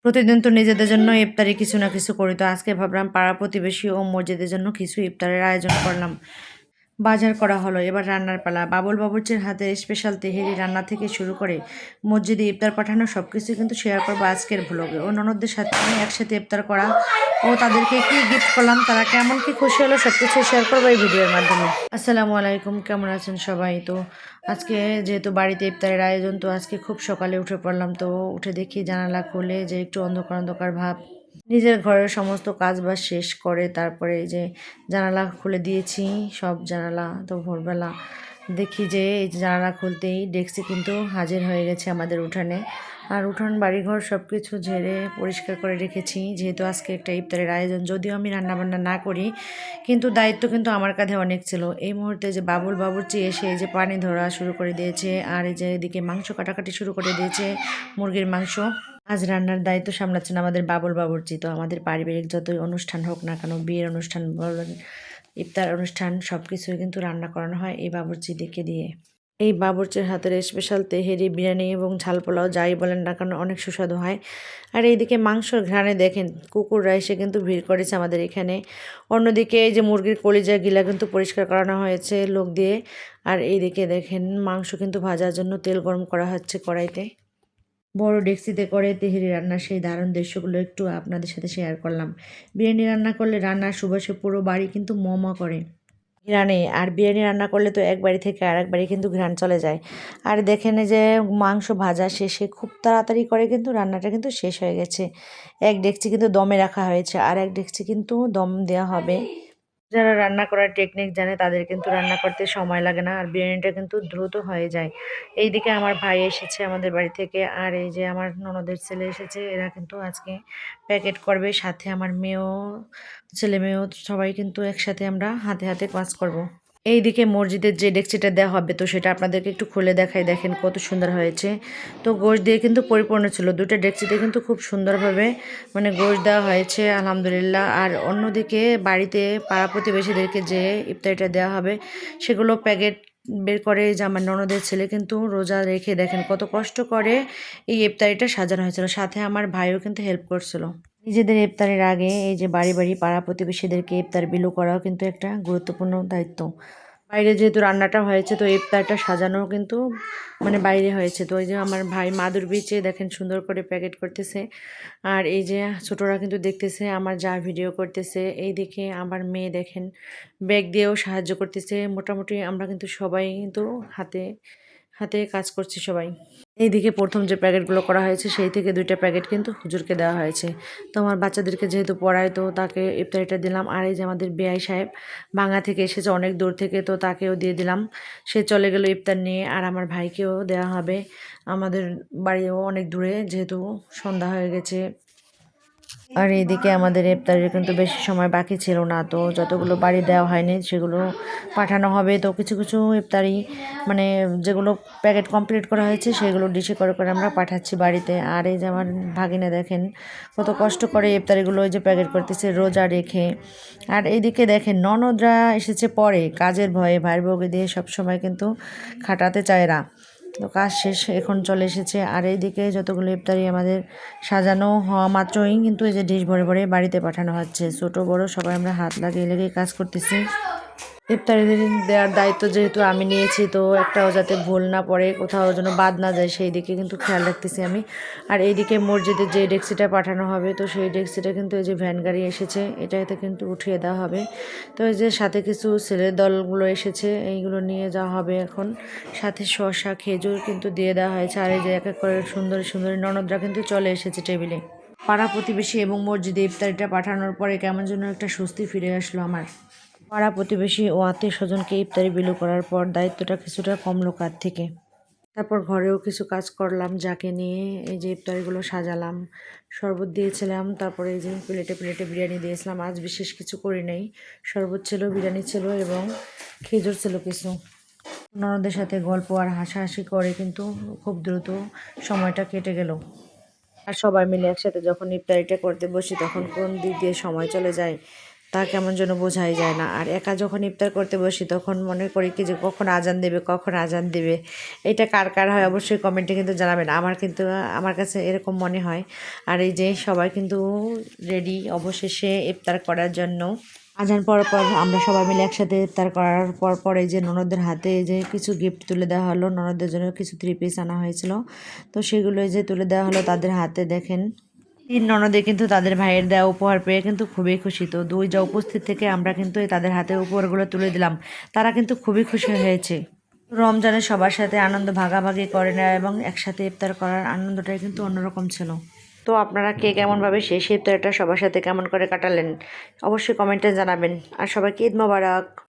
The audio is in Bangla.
প্রতিদিন তো নিজেদের জন্য ইফতারি কিছু না কিছু করি, তো আজকে ভাবলাম পাড়া প্রতিবেশী ও মসজিদের জন্য কিছু ইফতারের আয়োজন করলাম। বাজার করা হলো, এবার রান্নার পালা। বাবুল বাবুর্চির হাতে স্পেশাল তেহেরি রান্না থেকে শুরু করে মসজিদে ইফতার পাঠানো সব কিছু কিন্তু শেয়ার করবো আজকের ভ্লগে। ও ননদদের সাথে আমি একসাথে ইফতার করা ও তাদেরকে কি গিফট করলাম, তারা কেমন কি খুশি হলো, সব কিছু শেয়ার করবো এই ভিডিওর মাধ্যমে। আসসালামু আলাইকুম, কেমন আছেন সবাই? তো আজকে যেহেতু বাড়িতে ইফতারের আয়োজন, তো আজকে খুব সকালে উঠে পড়লাম। তো উঠে দেখি জানালা খুলে যে একটু অন্ধকার অন্ধকার ভাব। নিজের ঘরের সমস্ত কাজ বাজ শেষ করে তারপরে এই যে জানালা খুলে দিয়েছি, সব জানালা। তো ভোরবেলা দেখি যে এই জানালা খুলতেই ডেস্কে কিন্তু হাজির হয়ে গেছে আমাদের উঠানে। আর উঠান বাড়িঘর সব কিছু ঝেড়ে পরিষ্কার করে রেখেছি, যেহেতু আজকে একটা ইফতারের আয়োজন। যদিও আমি রান্নাবান্না না করি, কিন্তু দায়িত্ব কিন্তু আমার কাঁধে অনেক ছিল। এই মুহূর্তে যে বাবুল বাবুর্চি এসে এই যে পানি ধরা শুরু করে দিয়েছে, আর এই যে এদিকে মাংস কাটাকাটি শুরু করে দিয়েছে, মুরগির মাংস। আজ রান্নার দায়িত্ব সামলাচ্ছেন আমাদের বাবুল বাবুর্চি। তো আমাদের পারিবারিক যতই অনুষ্ঠান হোক না কেন, বিয়ের অনুষ্ঠান বলেন, ইফতার অনুষ্ঠান, সব কিছুই কিন্তু রান্না করানো হয় এই বাবুর্চিদেরকে দিয়ে। এই বাবুর্চির হাতের স্পেশাল তেহেরি, বিরিয়ানি এবং ঝাল পোলাও যাই বলেন না কেন অনেক সুস্বাদু হয়। আর এইদিকে মাংসর ঘ্রাণে দেখেন কুকুররা এসে কিন্তু ভিড় করেছে আমাদের এখানে। অন্যদিকে এই যে মুরগির কলিজা গিলা কিন্তু পরিষ্কার করানো হয়েছে লোক দিয়ে। আর এইদিকে দেখেন মাংস কিন্তু ভাজার জন্য তেল গরম করা হচ্ছে কড়াইতে। বড় ডেক্সিতে করে তেহেরি রান্নার সেই দারুণ দৃশ্যগুলো একটু আপনাদের সাথে শেয়ার করলাম। বিরিয়ানি রান্না করলে রান্নার সুবাসে পুরো বাড়ি কিন্তু করে ঘ্রাণে। আর বিরিয়ানি রান্না করলে তো এক বাড়ি থেকে আর এক বাড়ি কিন্তু ঘ্রাণ চলে যায়। আর দেখেন এই যে মাংস ভাজা শেষে খুব তাড়াতাড়ি করে কিন্তু রান্নাটা কিন্তু শেষ হয়ে গেছে। এক ডেকচি কিন্তু দমে রাখা হয়েছে, আর এক ডেকচি কিন্তু দম দেওয়া হবে। যারা রান্না করার টেকনিক জানে তাদের কিন্তু রান্না করতে সময় লাগে না, আর বিরিয়ানিটা কিন্তু দ্রুত হয়ে যায়। এইদিকে আমার ভাই এসেছে আমাদের বাড়ি থেকে, আর এই যে আমার ননদের ছেলে এসেছে, এরা কিন্তু আজকে প্যাকেট করবে। সাথে আমার মেয়েও, ছেলে মেয়েও, সবাই কিন্তু একসাথে আমরা হাতে হাতে কাজ করব। এইদিকে মসজিদের যে ডেকচিটা দেওয়া হবে, তো সেটা আপনাদেরকে একটু খুলে দেখাই, দেখেন কত সুন্দর হয়েছে। তো গোশ দিয়ে কিন্তু পরিপূর্ণ ছিল, দুটো ডেকচিতে কিন্তু খুব সুন্দরভাবে মানে গোশ দেওয়া হয়েছে আলহামদুলিল্লাহ। আর অন্যদিকে বাড়িতে পাড়া প্রতিবেশীদেরকে যে ইফতারিটা দেওয়া হবে, সেগুলো প্যাকেট বের করে যে আমার ননদের ছেলে কিন্তু রোজা রেখে দেখেন কত কষ্ট করে এই ইফতারিটা সাজানো হয়েছিল। সাথে আমার ভাইও কিন্তু হেল্প করছিল। নিজেদের ইফতারের আগে এই যে বাড়ি বাড়ি পাড়া প্রতিবেশীদেরকে ইফতার বিলো করাও কিন্তু একটা গুরুত্বপূর্ণ দায়িত্ব। বাইরে যেহেতু রান্নাটা হয়েছে, তো ইফতারটা সাজানো কিন্তু মানে বাইরে হয়েছে। তো এই যে আমার ভাই মাদুর বিচে দেখেন সুন্দর করে প্যাকেট করতেছে, আর এই যে ছোটরা কিন্তু দেখতেছে আমার যা ভিডিও করতেছে। এই দিকে আমার মেয়ে দেখেন ব্যাগ দিয়েও সাহায্য করতেছে। মোটামুটি আমরা কিন্তু সবাই কিন্তু হাতে হাতে কাজ করছি সবাই। এইদিকে প্রথম যে প্যাকেটগুলো করা হয়েছে, সেই থেকে 2টা প্যাকেট কিন্তু হুজুরকে দেওয়া হয়েছে। তো আমার বাচ্চাদেরকে যেহেতু পড়ায়, তো তাকে ইফতারিটা দিলাম। আর এই যে আমাদের বেআই সাহেব ভাঙা থেকে এসেছে অনেক দূর থেকে, তো তাকেও দিয়ে দিলাম। সে চলে গেল ইফতার নিয়ে। আর আমার ভাইকেও দেওয়া হবে, আমাদের বাড়িও অনেক দূরে, যেহেতু সন্ধ্যা হয়ে গেছে। আর এদিকে আমাদের ইফতারের কিন্তু বেশি সময় বাকি ছিল না, তো যতগুলো বাড়ি দেওয়া হয়নি সেগুলো পাঠানো হবে। তো কিছু কিছু ইফতারি মানে যেগুলো প্যাকেট কমপ্লিট করা হয়েছে, সেগুলো ডিশে করে করে আমরা পাঠাচ্ছি বাড়িতে। আর এই যে আমার ভাগিনা দেখেন কত কষ্ট করে ইফতারিগুলো ওই যে প্যাকেট করতেছে রোজা রেখে। আর এইদিকে দেখেন ননদরা এসেছে পরে, কাজের ভয়ে ভাইয়ের বউকে দিয়ে সবসময় কিন্তু খাটাতে চায় না। তো কাজ শেষ এখন চলে এসেছে। আর এইদিকে যতগুলো ইফতারি আমাদের সাজানো হওয়া মাত্রই কিন্তু এই যে ডিশ ভরে ভরে বাড়িতে পাঠানো হচ্ছে। ছোট বড় সবাই আমরা হাত লাগিয়ে লেগে কাজ করতেছি। ইফতারি দেওয়ার দায়িত্ব যেহেতু আমি নিয়েছি, তো একটাও যাতে ভুল না পড়ে, কোথাও যেন বাদ না যায়, সেই দিকে কিন্তু খেয়াল রাখতেছি আমি। আর এইদিকে মসজিদে যে ডেক্সিটা পাঠানো হবে, তো সেই ডেক্সিটা কিন্তু এই যে ভ্যান গাড়ি এসেছে, এটাতে কিন্তু উঠিয়ে দেওয়া হবে। তো এই যে সাথে কিছু ছেলের দলগুলো এসেছে, এইগুলো নিয়ে যাওয়া হবে এখন। সাথে শসা খেজুর কিন্তু দিয়ে দেওয়া হয়েছে। আর এই যে এক এক করে সুন্দর সুন্দর ননদরা কিন্তু চলে এসেছে টেবিলে। পাড়া প্রতিবেশী এবং মসজিদে ইফতারিটা পাঠানোর পরে কেমন যেন একটা স্বস্তি ফিরে আসলো আমার। পাড়া প্রতিবেশী ও আত্মীয় স্বজনকে ইফতারি বিলি করার পর দায়িত্বটা কিছুটা কমলো কাঁধ থেকে। তারপর ঘরেও কিছু কাজ করলাম, যাকে নিয়ে এই যে ইফতারিগুলো সাজালাম, শরবত দিয়েছিলাম। তারপরে এই যে প্লেটে প্লেটে বিরিয়ানি দিয়েছিলাম। আজ বিশেষ কিছু করি নাই, শরবত ছিল, বিরিয়ানি ছিল এবং খেজুর ছিল কিছু। ননদের সাথে গল্প আর হাসাহাসি করে কিন্তু খুব দ্রুত সময়টা কেটে গেল। আর সবাই মিলে একসাথে যখন ইফতারিটা করতে বসি, তখন কোন দিক দিয়ে সময় চলে যায় তা কেমন যেন বোঝাই যায় না। আর একা যখন ইফতার করতে বসি তখন মনে করি কি যে কখন আজান দেবে, কখন আজান দেবে। এটা কার কার হয় অবশ্যই কমেন্টে কিন্তু জানাবেন। আমার কাছে এরকম মনে হয়। আর এই যে সবাই কিন্তু রেডি অবশেষে ইফতার করার জন্য। আজান পড়ার পর আমরা সবাই মিলে একসাথে ইফতার করার পর এই যে ননদদের হাতে এই যে কিছু গিফট তুলে দেওয়া হলো। ননদদের জন্য কিছু 3 পিস আনা হয়েছিল। তো সেগুলো এই যে তুলে দেওয়া হলো তাদের হাতে। দেখেন 3 ননদে কিন্তু তাদের ভাইয়ের দেওয়া উপহার পেয়ে কিন্তু খুবই খুশি। তো 2 যা উপস্থিত থেকে আমরা কিন্তু তাদের হাতে উপহারগুলো তুলে দিলাম। তারা কিন্তু খুবই খুশি হয়েছে। রমজানে সবার সাথে আনন্দ ভাগাভাগি করে নেওয়া এবং একসাথে ইফতার করার আনন্দটাই কিন্তু অন্যরকম ছিল। তো আপনারা কে কেমনভাবে শেষ ইফতারটা সবার সাথে কেমন করে কাটালেন অবশ্যই কমেন্টে জানাবেন। আর সবাইকে ঈদ মোবারক।